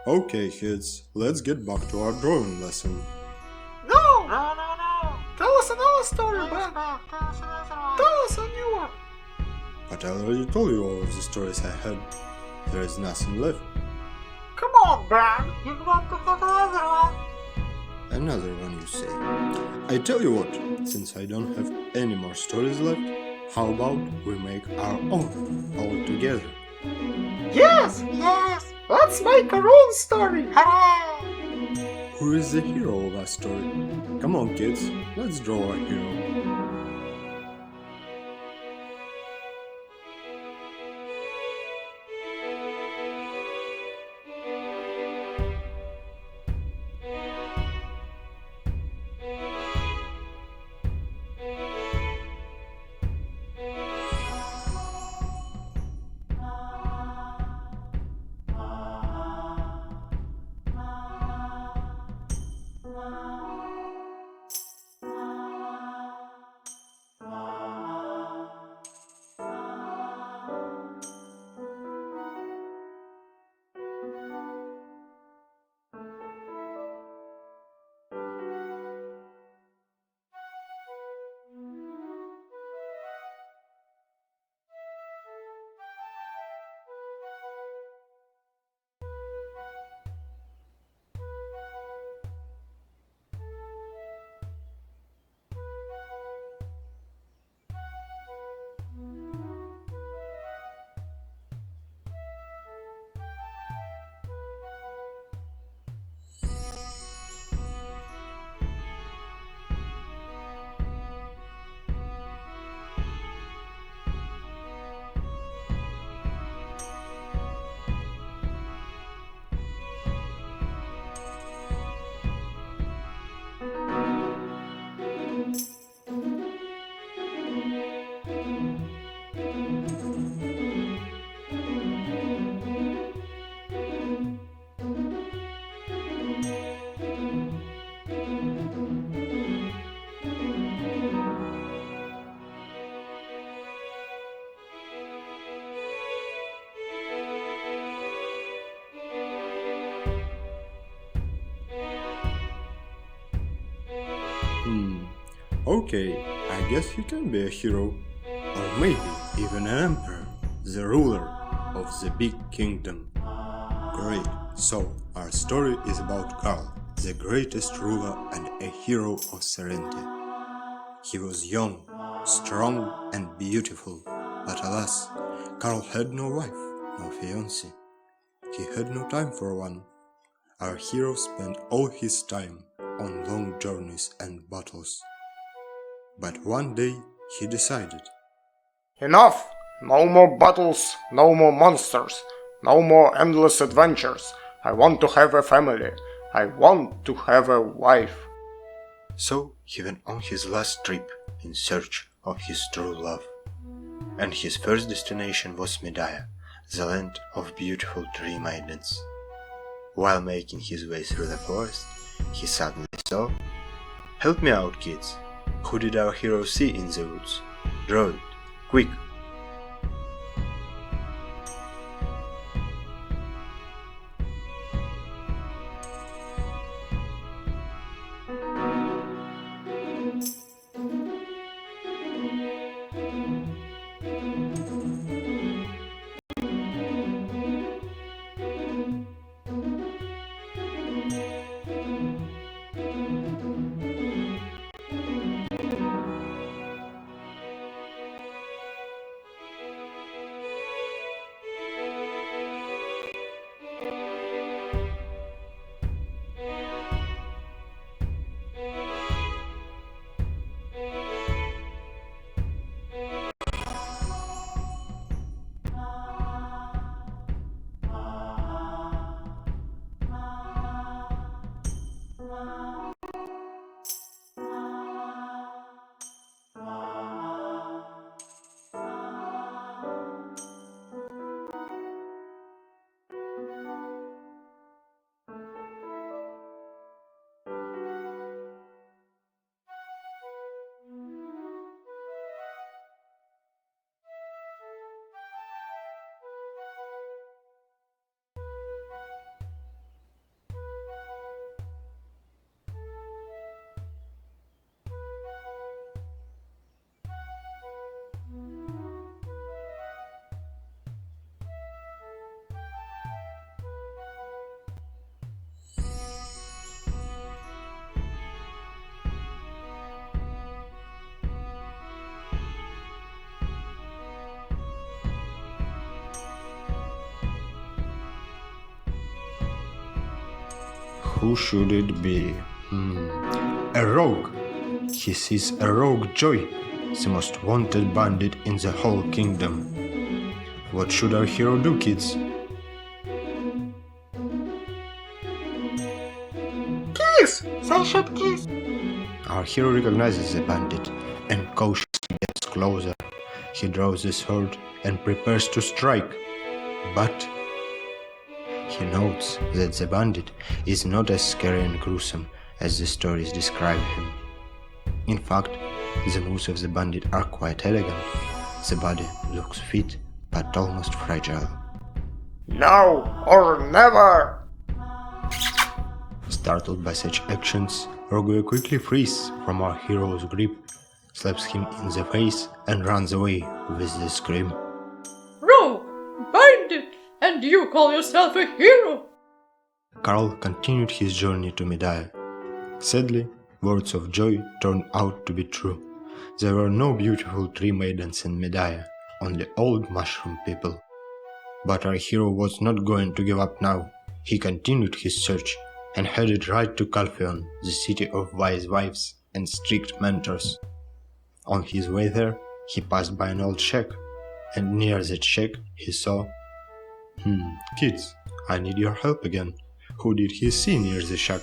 Okay, kids, let's get back to our drawing lesson. No! No, no, no! Tell us another story, Ben! Tell us another one! Tell us a new one! But I already told you all of the stories I had. There is nothing left. Come on, Ben! You got to have another one! Another one, you say. I tell you what, since I don't have any more stories left, how about we make our own all together? Yes! Yes! Let's make our own story! Hooray! Who is the hero of our story? Come on, kids, let's draw our hero. Okay, I guess he can be a hero, or maybe even an emperor, the ruler of the big kingdom. Great, so our story is about Karl, the greatest ruler and a hero of Serenity. He was young, strong, and beautiful, but alas, Karl had no wife, no fiancée. He had no time for one. Our hero spent all his time on long journeys and battles. But one day he decided. Enough! No more battles, no more monsters, no more endless adventures. I want to have a family. I want to have a wife. So he went on his last trip in search of his true love. And his first destination was Medaya, the land of beautiful tree maidens. While making his way through the forest, he suddenly saw... Help me out, kids! Who did our hero see in the woods? Draw it, quick! who should it be? A rogue. He sees a rogue Joy, the most wanted bandit in the whole kingdom. What should our hero do, kids? Kiss! They should kiss. Our hero recognizes the bandit and cautiously gets closer. He draws the sword and prepares to strike, but he notes that the bandit is not as scary and gruesome as the stories describe him. In fact, the moves of the bandit are quite elegant. The body looks fit but almost fragile. Now or never! Startled by such actions, Rogue quickly frees from our hero's grip, slaps him in the face and runs away with the scream. Rogue! Bandit! And you call yourself a hero? Carl continued his journey to Medea. Sadly, words of Joy turned out to be true. There were no beautiful tree maidens in Medea, only old mushroom people. But our hero was not going to give up now. He continued his search and headed right to Calpheon, the city of wise wives and strict mentors. On his way there, he passed by an old shack, and near that shack he saw... Kids, I need your help again. Who did he see near the shack?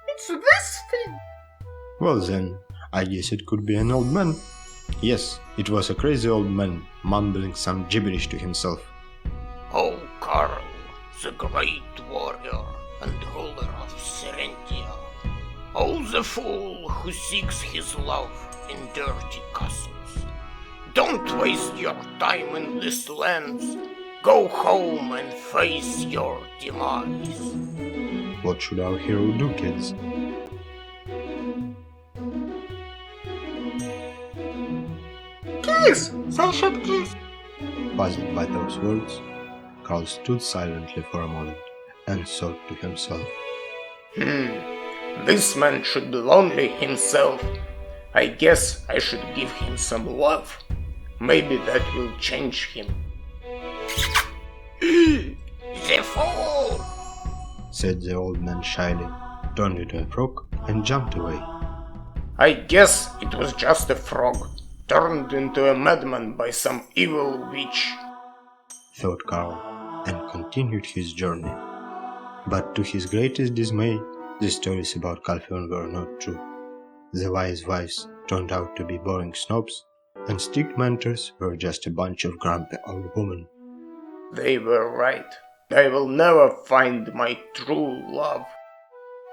It's this thing. Well then, I guess it could be an old man. Yes, it was a crazy old man, mumbling some gibberish to himself. O Carl, the great warrior and ruler of Serentia. O the fool who seeks his love in dirty castles. Don't waste your time in these lands. Go home and face your demise. What should our hero do, kids? Kiss! They should kiss. Puzzled by those words, Carl stood silently for a moment and thought to himself. This man should be lonely himself. I guess I should give him some love. Maybe that will change him. The fool! Said the old man shyly, turned into a frog and jumped away. I guess it was just a frog, turned into a madman by some evil witch. Thought Carl, and continued his journey. But to his greatest dismay, the stories about Calpheon were not true. The wise wives turned out to be boring snobs, and strict mentors were just a bunch of grumpy old women. They were right. I will never find my true love.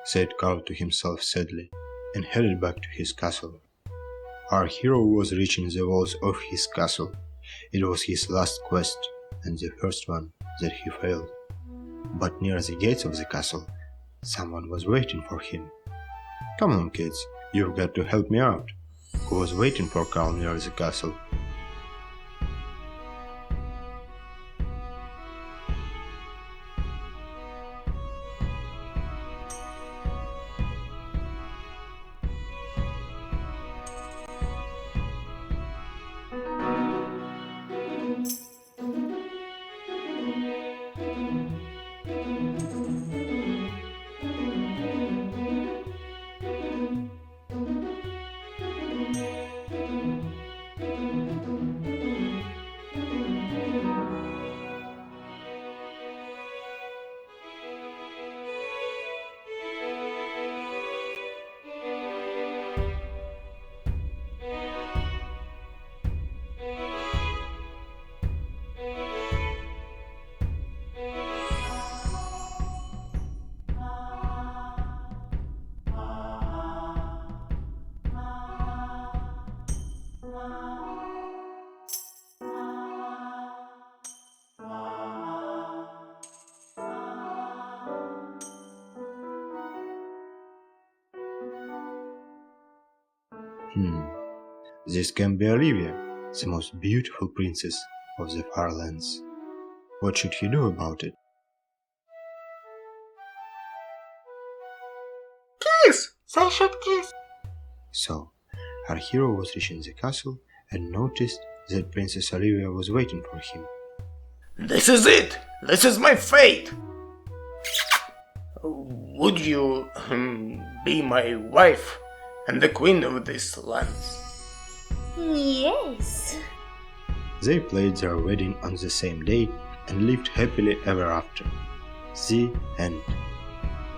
Said Carl to himself sadly, and headed back to his castle. Our hero was reaching the walls of his castle. It was his last quest, and the first one that he failed. But near the gates of the castle, someone was waiting for him. Come on, kids, you've got to help me out. who was waiting for Karl near the castle. This can be Olivia, the most beautiful princess of the Farlands. What should he do about it? Kiss! They should kiss. So, our hero was reaching the castle and noticed that Princess Olivia was waiting for him. This is it! This is my fate! Would you be my wife and the queen of this land? Yes. They played their wedding on the same day and lived happily ever after. The end.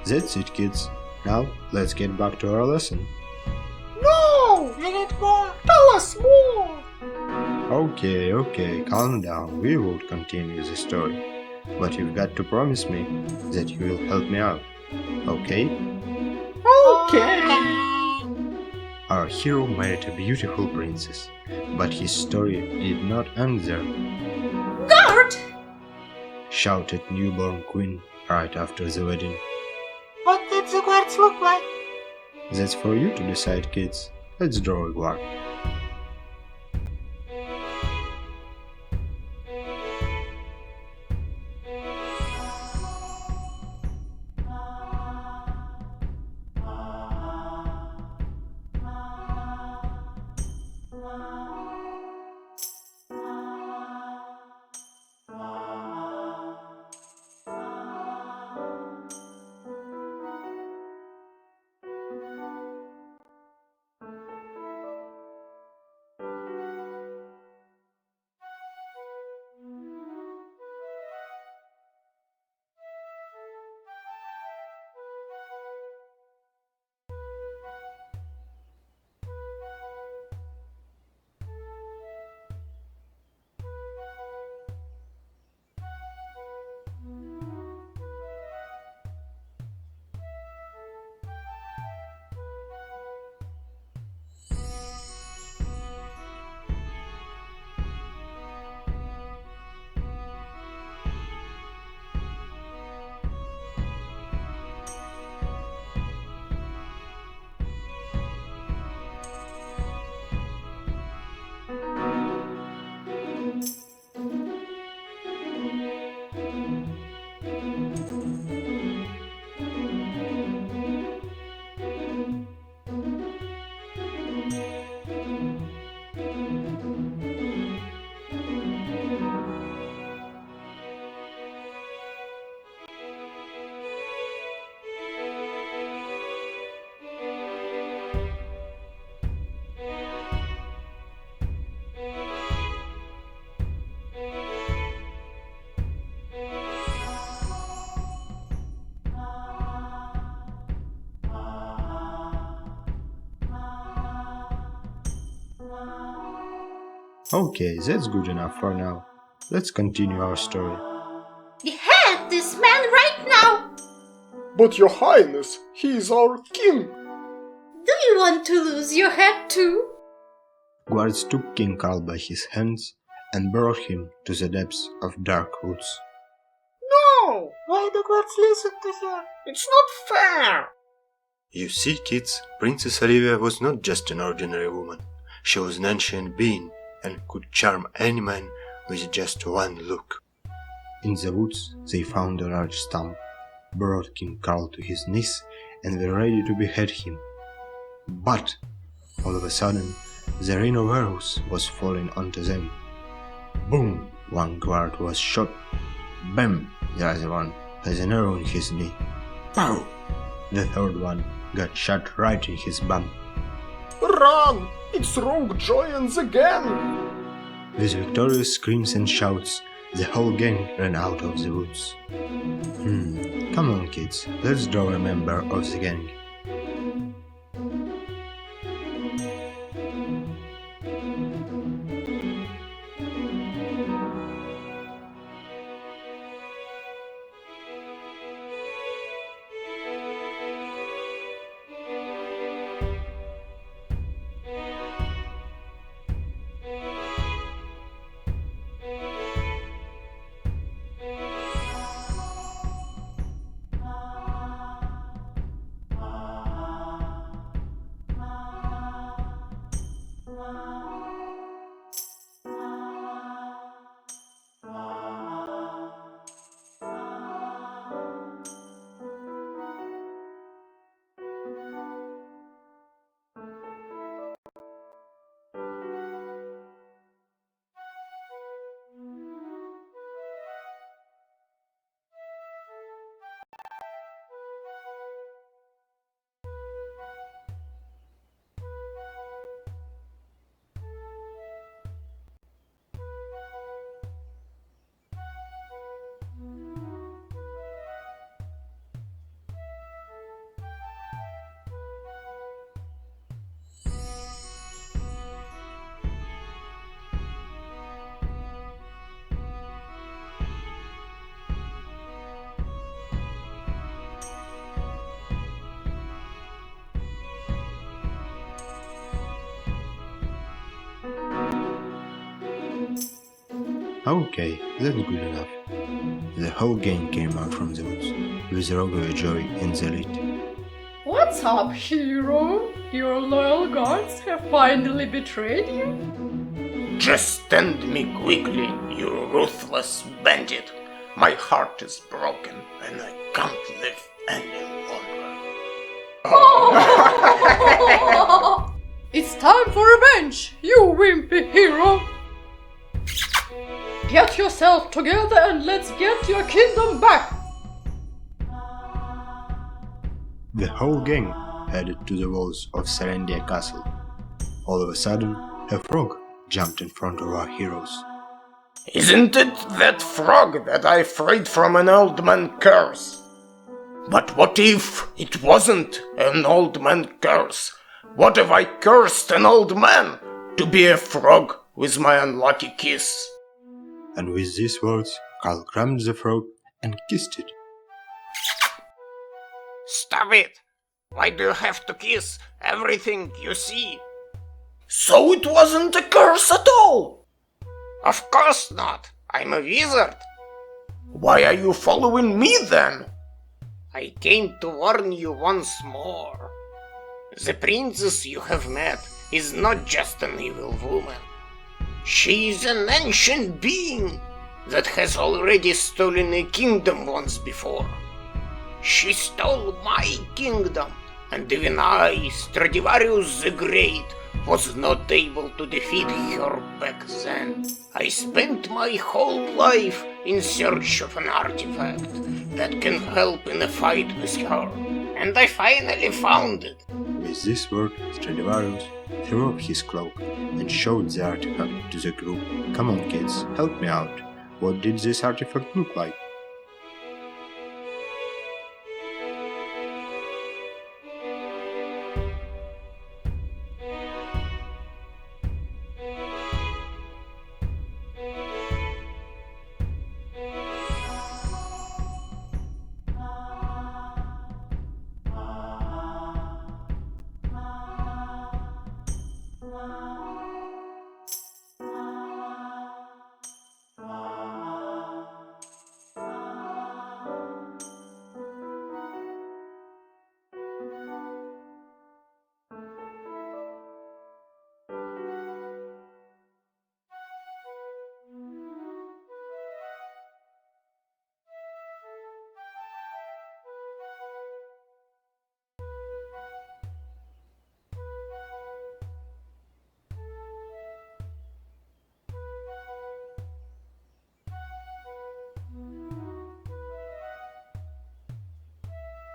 That's it, kids. Now, let's get back to our lesson. No! We need more! Tell us more! Okay, calm down. We will continue the story. But you've got to promise me that you will help me out. Okay? Okay. Our hero married a beautiful princess, but his story did not end there. Guard! Shouted newborn queen right after the wedding. What did the guards look like? That's for you to decide, kids. Let's draw a guard. Okay, that's good enough for now. Let's continue our story. Behead this man right now! But your highness, he is our king! Do you want to lose your head too? Guards took King Karl by his hands and brought him to the depths of dark woods. No! Why the guards listen to her? It's not fair! You see, kids, Princess Olivia was not just an ordinary woman. She was an ancient being and could charm any man with just one look. In the woods they found a large stump, brought King Carl to his knees, and were ready to behead him. But all of a sudden, the rain of arrows was falling onto them. Boom! One guard was shot. Bam! The other one has an arrow in his knee. Pow! The third one got shot right in his bum. Run! It's Rogue Giants again! With victorious screams and shouts, the whole gang ran out of the woods. Come on, kids, let's draw a member of the gang. Okay, that's good enough. The whole gang came out from the woods, with Rogue Joy in the lead. What's up, hero? Your loyal guards have finally betrayed you? Just stand me quickly, you ruthless bandit. My heart is broken and I can't live any longer. It's time for revenge, you wimpy hero! Get yourself together and let's get your kingdom back! The whole gang headed to the walls of Serendia Castle. All of a sudden, a frog jumped in front of our heroes. Isn't it that frog that I freed from an old man curse? But what if it wasn't an old man curse? What if I cursed an old man to be a frog with my unlucky kiss? And with these words, Carl grabbed the frog and kissed it. Stop it! Why do you have to kiss everything you see? So it wasn't a curse at all? Of course not! I'm a wizard! Why are you following me then? I came to warn you once more. The princess you have met is not just an evil woman. She is an ancient being that has already stolen a kingdom once before. She stole my kingdom, and even I, Stradivarius the Great, was not able to defeat her back then. I spent my whole life in search of an artifact that can help in a fight with her, and I finally found it. With this word, Stradivarius threw up his cloak and showed the artifact to the group. Come on, kids, help me out. What did this artifact look like?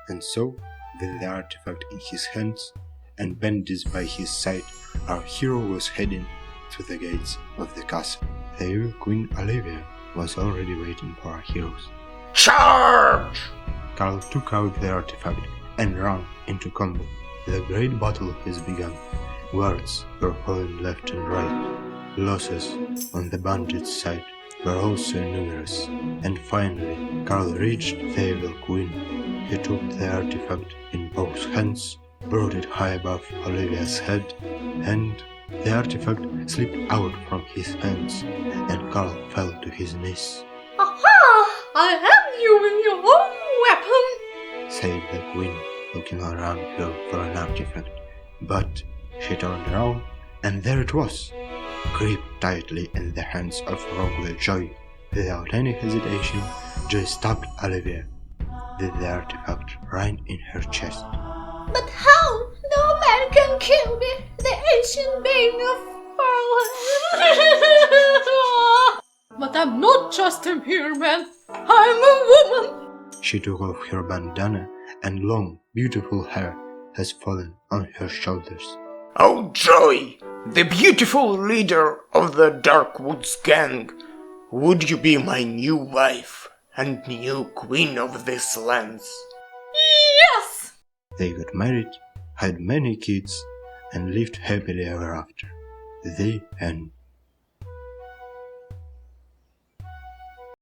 And so, with the artifact in his hands and bandits by his side, our hero was heading to the gates of the castle. The evil Queen Olivia was already waiting for our heroes. Charge! Carl took out the artifact and ran into combat. The great battle has begun. Guards were falling left and right. Losses on the bandits' side were also numerous. And finally, Carl reached the evil queen. He took the artifact in both hands, brought it high above Olivia's head, and the artifact slipped out from his hands, and Carl fell to his knees. Aha! I have you in your own weapon! Said the queen, looking around her for an artifact. But she turned around, and there it was, gripped tightly in the hands of Rockwell Joy. Without any hesitation, Joy stabbed Olivia with the artifact right in her chest. But how? No man can kill me, the ancient being of power. But I'm not just a mere man. I'm a woman. She took off her bandana, and long, beautiful hair has fallen on her shoulders. Oh, Joy, the beautiful leader of the Darkwoods gang, would you be my new wife and new queen of these lands? Yes! They got married, had many kids, and lived happily ever after. The end.